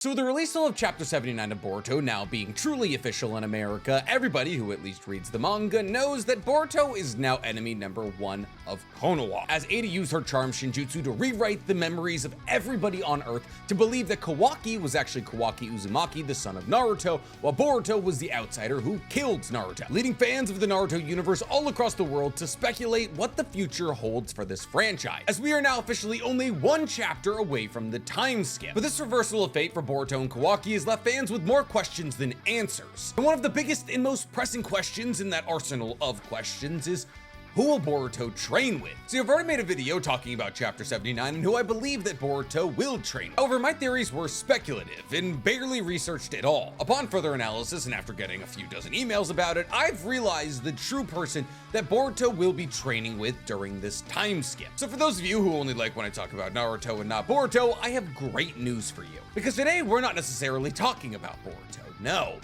So with the release of Chapter 79 of Boruto now being truly official in America, everybody who at least reads the manga knows that Boruto is now enemy number 1 of Konoha, as Ada used her charm Shinjutsu to rewrite the memories of everybody on Earth to believe that Kawaki was actually Kawaki Uzumaki, the son of Naruto, while Boruto was the outsider who killed Naruto, leading fans of the Naruto universe all across the world to speculate what the future holds for this franchise, as we are now officially only 1 chapter away from the time skip. But this reversal of fate for Boruto and Kawaki has left fans with more questions than answers. And one of the biggest and most pressing questions in that arsenal of questions is, who will Boruto train with? So I've already made a video talking about Chapter 79 and who I believe that Boruto will train with. However, my theories were speculative and barely researched at all. Upon further analysis and after getting a few dozen emails about it, I've realized the true person that Boruto will be training with during this time skip. So for those of you who only like when I talk about Naruto and not Boruto, I have great news for you. Because today we're not necessarily talking about Boruto, no.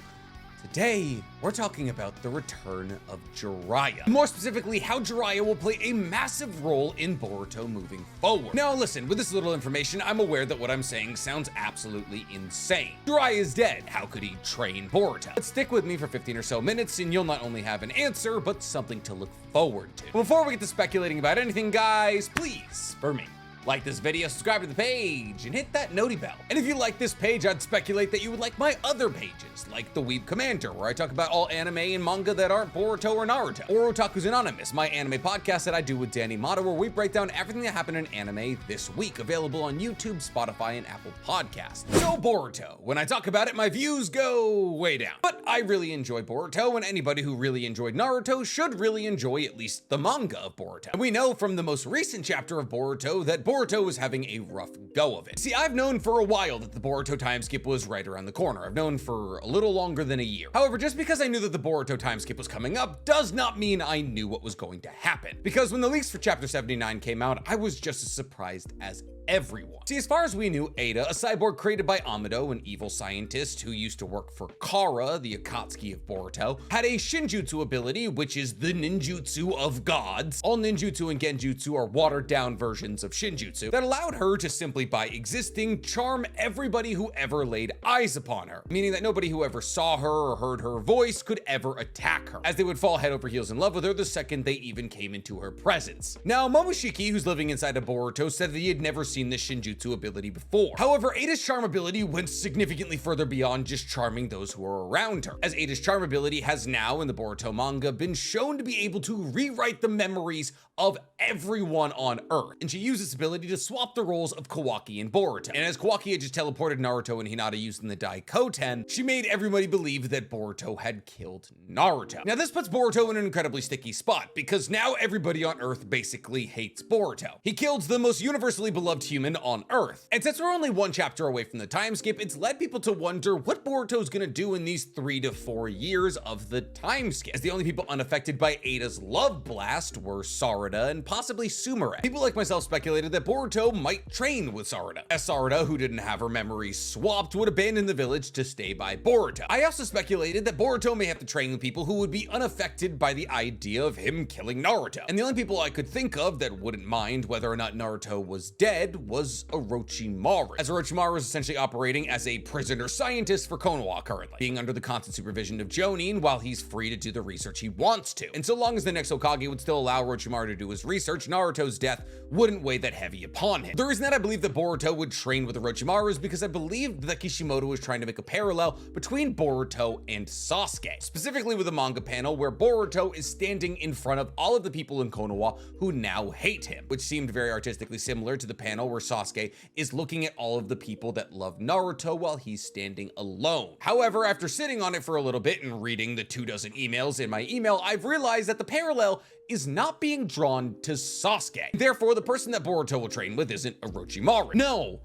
Today, we're talking about the return of Jiraiya. More specifically, how Jiraiya will play a massive role in Boruto moving forward. Now listen, with this little information, I'm aware that what I'm saying sounds absolutely insane. Jiraiya is dead, how could he train Boruto? But stick with me for 15 or so minutes and you'll not only have an answer, but something to look forward to. Before we get to speculating about anything, guys, please, for me, like this video, subscribe to the page, and hit that noti bell. And if you like this page, I'd speculate that you would like my other pages, like the Weeb Commander, where I talk about all anime and manga that aren't Boruto or Naruto, or Otaku's Anonymous, my anime podcast that I do with Danny Mata, where we break down everything that happened in anime this week, available on YouTube, Spotify, and Apple Podcasts. So Boruto, when I talk about it, my views go way down. But I really enjoy Boruto, and anybody who really enjoyed Naruto should really enjoy at least the manga of Boruto. And we know from the most recent chapter of Boruto that Boruto was having a rough go of it. See, I've known for a while that the Boruto time skip was right around the corner. I've known for a little longer than a year. However, just because I knew that the Boruto time skip was coming up does not mean I knew what was going to happen. Because when the leaks for Chapter 79 came out, I was just as surprised as everyone. See, as far as we knew, Ada, a cyborg created by Amado, an evil scientist who used to work for Kara, the Akatsuki of Boruto, had a Shinjutsu ability, which is the ninjutsu of gods. All ninjutsu and genjutsu are watered down versions of Shinjutsu that allowed her to simply by existing charm everybody who ever laid eyes upon her, meaning that nobody who ever saw her or heard her voice could ever attack her, as they would fall head over heels in love with her the second they even came into her presence. Now, Momoshiki, who's living inside of Boruto, said that he had never seen this Shinjutsu ability before. However, Ada's charm ability went significantly further beyond just charming those who are around her, as Ada's charm ability has now, in the Boruto manga, been shown to be able to rewrite the memories of everyone on Earth, and she used this ability to swap the roles of Kawaki and Boruto. And as Kawaki had just teleported Naruto and Hinata using the Daikoten, she made everybody believe that Boruto had killed Naruto. Now this puts Boruto in an incredibly sticky spot, because now everybody on Earth basically hates Boruto. He killed the most universally beloved human on Earth. And since we're only 1 chapter away from the time skip, it's led people to wonder what Boruto's gonna do in these 3 to 4 years of the time skip, as the only people unaffected by Ada's love blast were Sarada and possibly Sumire. People like myself speculated that Boruto might train with Sarada, as Sarada, who didn't have her memories swapped, would abandon the village to stay by Boruto. I also speculated that Boruto may have to train with people who would be unaffected by the idea of him killing Naruto. And the only people I could think of that wouldn't mind whether or not Naruto was dead was Orochimaru, as Orochimaru is essentially operating as a prisoner scientist for Konoha currently, being under the constant supervision of Jonin while he's free to do the research he wants to. And so long as the next Hokage would still allow Orochimaru to do his research, Naruto's death wouldn't weigh that heavy upon him. The reason that I believe that Boruto would train with Orochimaru is because I believe that Kishimoto was trying to make a parallel between Boruto and Sasuke, specifically with a manga panel where Boruto is standing in front of all of the people in Konoha who now hate him, which seemed very artistically similar to the panel where Sasuke is looking at all of the people that love Naruto while he's standing alone. However, after sitting on it for a little bit and reading the 24 emails in my email, I've realized that the parallel is not being drawn to Sasuke. Therefore, the person that Boruto will train with isn't Orochimaru. No,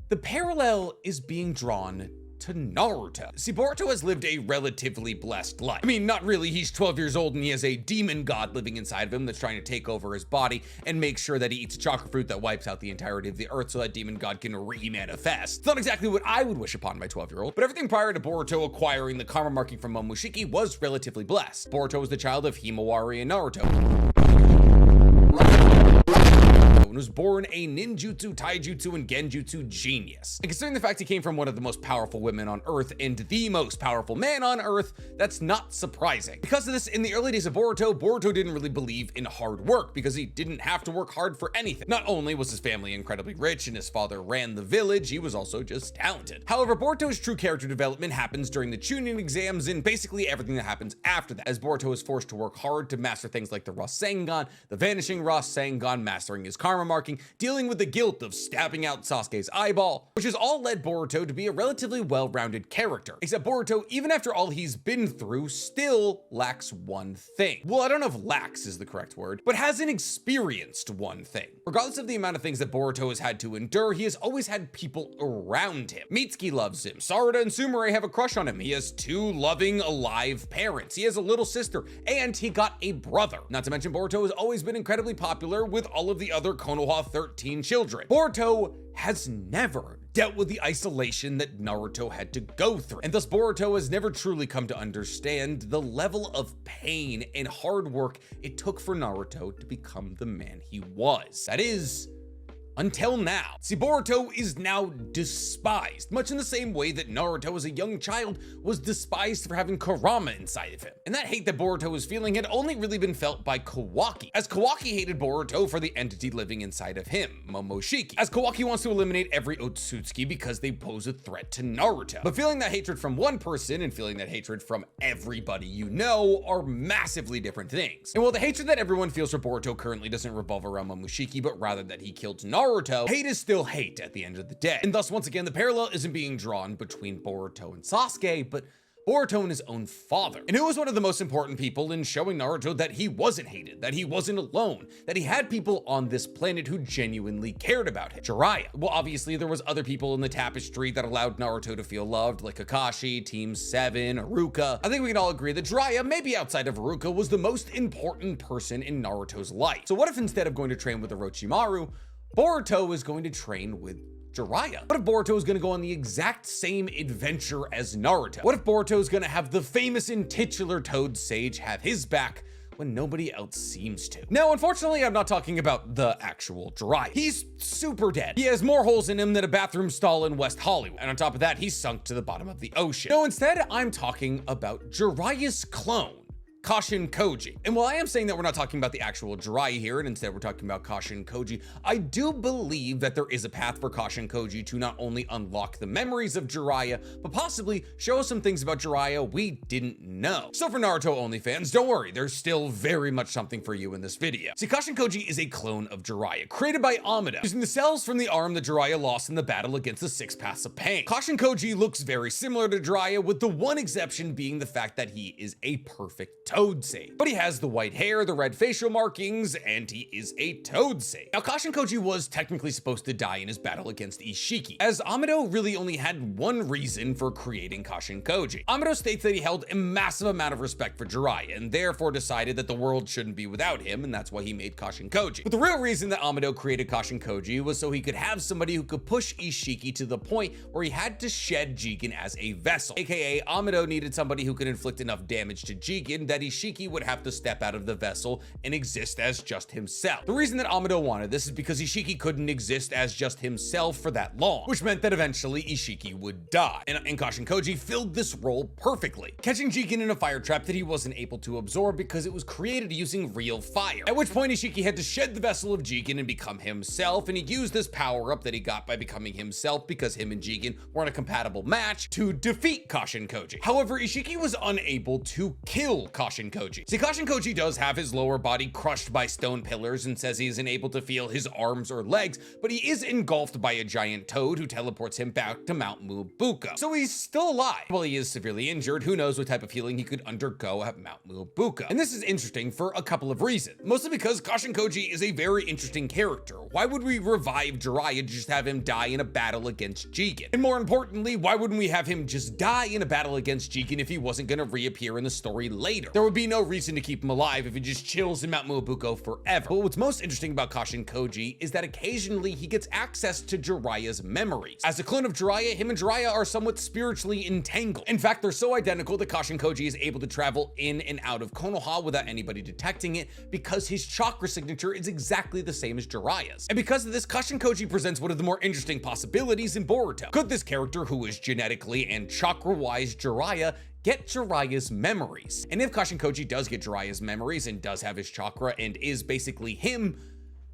the parallel is being drawn to Naruto. See, Boruto has lived a relatively blessed life. I mean, not really, he's 12 years old and he has a demon god living inside of him that's trying to take over his body and make sure that he eats a chakra fruit that wipes out the entirety of the earth so that demon god can re-manifest. It's not exactly what I would wish upon my 12-year-old, but everything prior to Boruto acquiring the karma marking from Momoshiki was relatively blessed. Boruto was the child of Himawari and Naruto. and was born a ninjutsu, taijutsu, and genjutsu genius. And considering the fact he came from one of the most powerful women on Earth and the most powerful man on Earth, that's not surprising. Because of this, in the early days of Boruto didn't really believe in hard work because he didn't have to work hard for anything. Not only was his family incredibly rich and his father ran the village, he was also just talented. However, Boruto's true character development happens during the Chunin exams and basically everything that happens after that, as Boruto is forced to work hard to master things like the Rasengan, the Vanishing Rasengan, mastering his karma marking, dealing with the guilt of stabbing out Sasuke's eyeball, which has all led Boruto to be a relatively well-rounded character. Except Boruto, even after all he's been through, still lacks one thing. Well, I don't know if lacks is the correct word, but hasn't experienced one thing. Regardless of the amount of things that Boruto has had to endure, he has always had people around him. Mitsuki loves him, Sarada and Sumire have a crush on him, he has 2 loving, alive parents, he has a little sister, and he got a brother. Not to mention Boruto has always been incredibly popular with all of the other Konoha 13 children. Boruto has never dealt with the isolation that Naruto had to go through, and thus Boruto has never truly come to understand the level of pain and hard work it took for Naruto to become the man he was. That is, until now. See, Boruto is now despised, much in the same way that Naruto as a young child was despised for having Kurama inside of him. And that hate that Boruto was feeling had only really been felt by Kawaki, as Kawaki hated Boruto for the entity living inside of him, Momoshiki, as Kawaki wants to eliminate every Otsutsuki because they pose a threat to Naruto. But feeling that hatred from one person and feeling that hatred from everybody you know are massively different things. And while the hatred that everyone feels for Boruto currently doesn't revolve around Momoshiki, but rather that he killed Naruto, hate is still hate at the end of the day. And thus, once again, the parallel isn't being drawn between Boruto and Sasuke, but Boruto and his own father. And who was one of the most important people in showing Naruto that he wasn't hated, that he wasn't alone, that he had people on this planet who genuinely cared about him? Jiraiya. Well, obviously there was other people in the tapestry that allowed Naruto to feel loved, like Kakashi, Team 7, Iruka. I think we can all agree that Jiraiya, maybe outside of Iruka, was the most important person in Naruto's life. So what if instead of going to train with Orochimaru, Boruto is going to train with Jiraiya? What if Boruto is going to go on the exact same adventure as Naruto? What if Boruto is going to have the famous and titular Toad Sage have his back when nobody else seems to? Now, unfortunately, I'm not talking about the actual Jiraiya. He's super dead. He has more holes in him than a bathroom stall in West Hollywood. And on top of that, he's sunk to the bottom of the ocean. No, instead, I'm talking about Jiraiya's clone, Kashin Koji. And while I am saying that we're not talking about the actual Jiraiya here, and instead we're talking about Kashin Koji, I do believe that there is a path for Kashin Koji to not only unlock the memories of Jiraiya, but possibly show us some things about Jiraiya we didn't know. So for Naruto only fans, don't worry, there's still very much something for you in this video. See, Kashin Koji is a clone of Jiraiya, created by Amida, using the cells from the arm that Jiraiya lost in the battle against the 6 Paths of Pain. Kashin Koji looks very similar to Jiraiya, with the one exception being the fact that he is a perfect Toad Sage. But he has the white hair, the red facial markings, and he is a Toad Sage. Now, Kashin Koji was technically supposed to die in his battle against Ishiki, as Amado really only had one reason for creating Kashin Koji. Amado states that he held a massive amount of respect for Jiraiya, and therefore decided that the world shouldn't be without him, and that's why he made Kashin Koji. But the real reason that Amado created Kashin Koji was so he could have somebody who could push Ishiki to the point where he had to shed Jigen as a vessel, aka Amado needed somebody who could inflict enough damage to Jigen that Ishiki would have to step out of the vessel and exist as just himself. The reason that Amado wanted this is because Ishiki couldn't exist as just himself for that long, which meant that eventually Ishiki would die. And Kashin Koji filled this role perfectly, catching Jigen in a fire trap that he wasn't able to absorb because it was created using real fire. At which point Ishiki had to shed the vessel of Jigen and become himself, and he used this power-up that he got by becoming himself because him and Jigen weren't a compatible match to defeat Kashin Koji. However, Ishiki was unable to kill Kashin Koji. See, Kashin Koji does have his lower body crushed by stone pillars and says he isn't able to feel his arms or legs, but he is engulfed by a giant toad who teleports him back to Mount Mubuka. So he's still alive. While he is severely injured, who knows what type of healing he could undergo at Mount Mubuka. And this is interesting for a couple of reasons. Mostly because Kashin Koji is a very interesting character. Why would we revive Jiraiya to just have him die in a battle against Jigen? And more importantly, why wouldn't we have him just die in a battle against Jigen if he wasn't going to reappear in the story later? There would be no reason to keep him alive if he just chills in Mount Mubuka forever. But what's most interesting about Kashin Koji is that occasionally he gets access to Jiraiya's memories. As a clone of Jiraiya, him and Jiraiya are somewhat spiritually entangled. In fact, they're so identical that Kashin Koji is able to travel in and out of Konoha without anybody detecting it because his chakra signature is exactly the same as Jiraiya's. And because of this, Kashin Koji presents one of the more interesting possibilities in Boruto. Could this character, who is genetically and chakra-wise Jiraiya, get Jiraiya's memories? And if Kashin Koji does get Jiraiya's memories and does have his chakra and is basically him,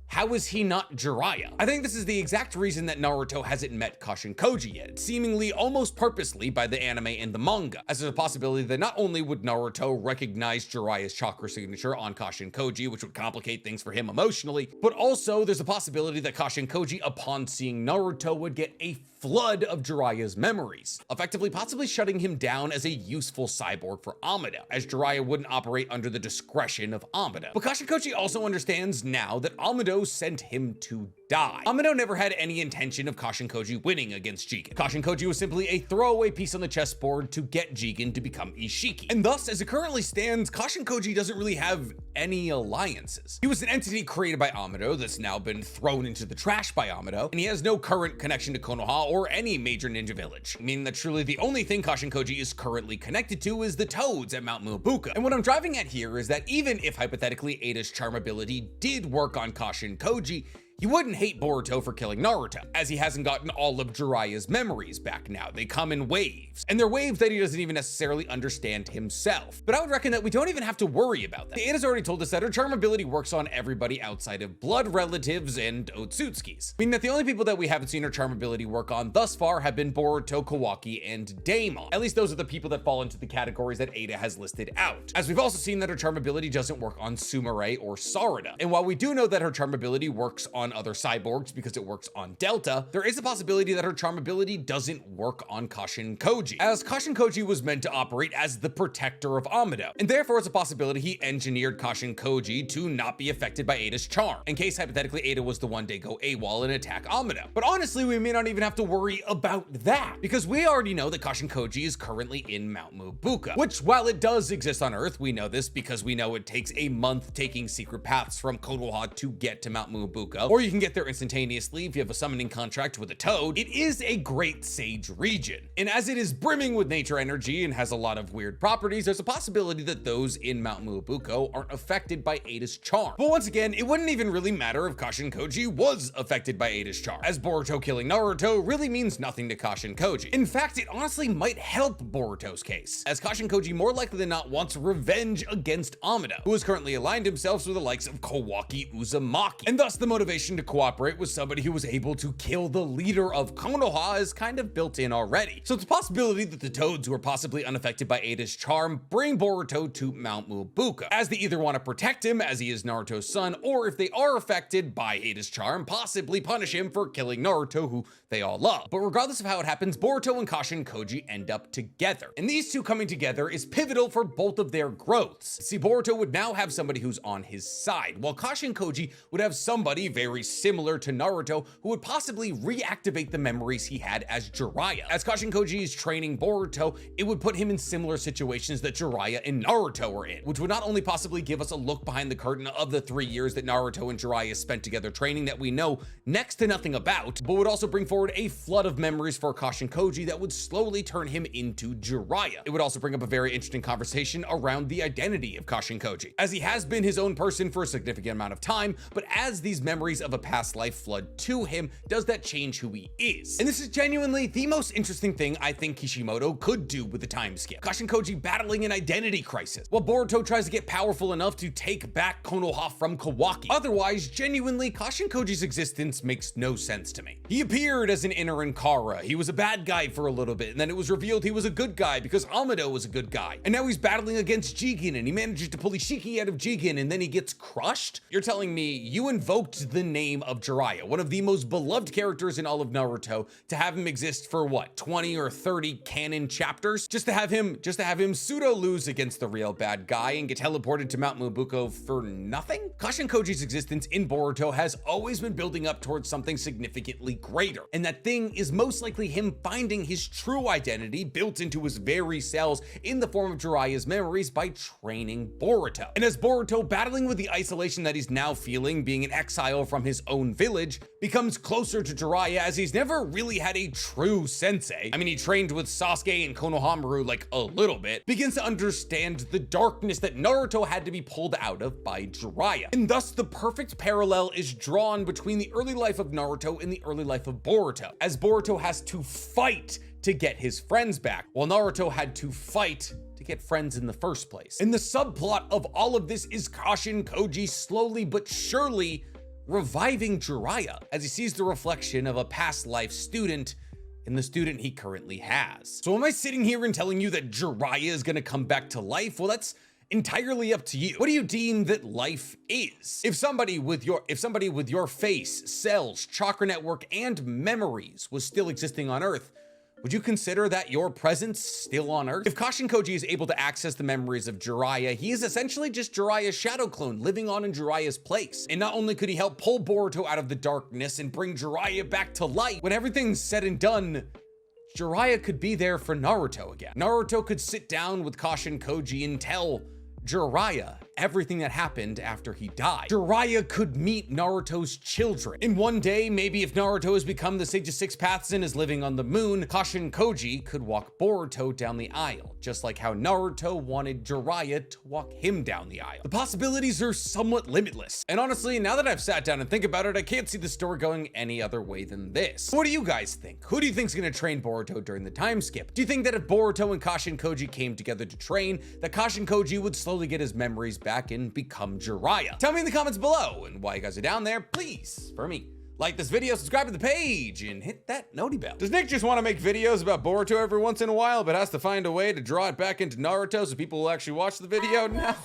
how is he not Jiraiya? I think this is the exact reason that Naruto hasn't met Kashin Koji yet, seemingly almost purposely by the anime and the manga, as there's a possibility that not only would Naruto recognize Jiraiya's chakra signature on Kashin Koji, which would complicate things for him emotionally, but also there's a possibility that Kashin Koji, upon seeing Naruto, would get a flood of Jiraiya's memories, effectively possibly shutting him down as a useful cyborg for Amida, as Jiraiya wouldn't operate under the discretion of Amida. But Kashin Koji also understands now that Amida sent him to die. Amida never had any intention of Kashin Koji winning against Jigen. Kashin Koji was simply a throwaway piece on the chessboard to get Jigen to become Ishiki. And thus, as it currently stands, Kashin Koji doesn't really have any alliances. He was an entity created by Amida that's now been thrown into the trash by Amida, and he has no current connection to Konoha or any major ninja village, meaning that truly the only thing Kashin Koji is currently connected to is the toads at Mount Mubuka. And what I'm driving at here is that even if hypothetically Ada's charm ability did work on Kashin Koji, he wouldn't hate Boruto for killing Naruto, as he hasn't gotten all of Jiraiya's memories back now. They come in waves, and they're waves that he doesn't even necessarily understand himself. But I would reckon that we don't even have to worry about that. Ada's already told us that her charm ability works on everybody outside of blood relatives and Otsutsuki's, meaning that the only people that we haven't seen her charm ability work on thus far have been Boruto, Kawaki, and Daemon. At least those are the people that fall into the categories that Ada has listed out. As we've also seen that her charm ability doesn't work on Sumire or Sarada. And while we do know that her charm ability works on other cyborgs because it works on Delta, there is a possibility that her charm ability doesn't work on Kashin Koji, as Kashin Koji was meant to operate as the protector of Amida, and therefore it's a possibility he engineered Kashin Koji to not be affected by Ada's charm, in case hypothetically Ada was the one to go AWOL and attack Amida. But honestly, we may not even have to worry about that, because we already know that Kashin Koji is currently in Mount Mubuka, which, while it does exist on Earth, we know this because we know it takes a month taking secret paths from Konoha to get to Mount Mubuka, or you can get there instantaneously if you have a summoning contract with a toad. It is a great sage region, and as it is brimming with nature energy and has a lot of weird properties, there's a possibility that those in Mount Mubuka aren't affected by Ada's charm. But once again, it wouldn't even really matter if Kashin Koji was affected by Ada's charm, as Boruto killing Naruto really means nothing to Kashin Koji. In fact, it honestly might help Boruto's case, as Kashin Koji more likely than not wants revenge against Amida, who has currently aligned himself with the likes of Kawaki Uzumaki, and thus the motivation to cooperate with somebody who was able to kill the leader of Konoha is kind of built in already. So it's a possibility that the toads, who are possibly unaffected by Ada's charm, bring Boruto to Mount Mubuka, as they either want to protect him as he is Naruto's son, or if they are affected by Ada's charm, possibly punish him for killing Naruto, who they all love. But regardless of how it happens, Boruto and Kashin Koji end up together, and these two coming together is pivotal for both of their growths. See, Boruto would now have somebody who's on his side, while Kashin Koji would have somebody very similar to Naruto who would possibly reactivate the memories he had as Jiraiya. As Kashin Koji is training Boruto, it would put him in similar situations that Jiraiya and Naruto were in, which would not only possibly give us a look behind the curtain of the 3 years that Naruto and Jiraiya spent together training that we know next to nothing about, but would also bring forward a flood of memories for Kashin Koji that would slowly turn him into Jiraiya. It would also bring up a very interesting conversation around the identity of Kashin Koji, as he has been his own person for a significant amount of time, but as these memories of a past life flood to him, does that change who he is? And this is genuinely the most interesting thing I think Kishimoto could do with the time skip. Kashin Koji battling an identity crisis, while Boruto tries to get powerful enough to take back Konoha from Kawaki. Otherwise, genuinely, Kashin Koji's existence makes no sense to me. He appeared as an inner Ankara, he was a bad guy for a little bit, and then it was revealed he was a good guy because Amida was a good guy. And now he's battling against Jigen, and he manages to pull Ishiki out of Jigen, and then he gets crushed? You're telling me you invoked the name of Jiraiya, one of the most beloved characters in all of Naruto, to have him exist for what, 20 or 30 canon chapters, just to have him pseudo lose against the real bad guy and get teleported to Mount Mubuka for nothing? Kashin Koji's existence in Boruto has always been building up towards something significantly greater, and that thing is most likely him finding his true identity built into his very cells in the form of Jiraiya's memories by training Boruto. And as Boruto, battling with the isolation that he's now feeling, being an exile from his own village, becomes closer to Jiraiya, as he's never really had a true sensei. I mean, he trained with Sasuke and Konohamaru like a little bit, begins to understand the darkness that Naruto had to be pulled out of by Jiraiya. And thus the perfect parallel is drawn between the early life of Naruto and the early life of Boruto, as Boruto has to fight to get his friends back, while Naruto had to fight to get friends in the first place. And the subplot of all of this is Kashin Koji slowly but surely reviving Jiraiya, as he sees the reflection of a past life student in the student he currently has. So am I sitting here and telling you that Jiraiya is gonna come back to life? Well, that's entirely up to you. What do you deem that life is? If somebody with your face, cells, chakra network, and memories was still existing on Earth, would you consider that your presence still on Earth? If Kashin Koji is able to access the memories of Jiraiya, he is essentially just Jiraiya's shadow clone living on in Jiraiya's place. And not only could he help pull Boruto out of the darkness and bring Jiraiya back to light, when everything's said and done, Jiraiya could be there for Naruto again. Naruto could sit down with Kashin Koji and tell Jiraiya everything that happened after he died. Jiraiya could meet Naruto's children. In one day, maybe if Naruto has become the Sage of Six Paths and is living on the moon, Kashin Koji could walk Boruto down the aisle, just like how Naruto wanted Jiraiya to walk him down the aisle. The possibilities are somewhat limitless. And honestly, now that I've sat down and think about it, I can't see the story going any other way than this. What do you guys think? Who do you think's gonna train Boruto during the time skip? Do you think that if Boruto and Kashin Koji came together to train, that Kashin Koji would slowly get his memories back and become Jiraiya? Tell me in the comments below, and while you guys are down there, please, for me, like this video, subscribe to the page, and hit that noti bell. Does Nick just want to make videos about Boruto every once in a while, but has to find a way to draw it back into Naruto so people will actually watch the video? No.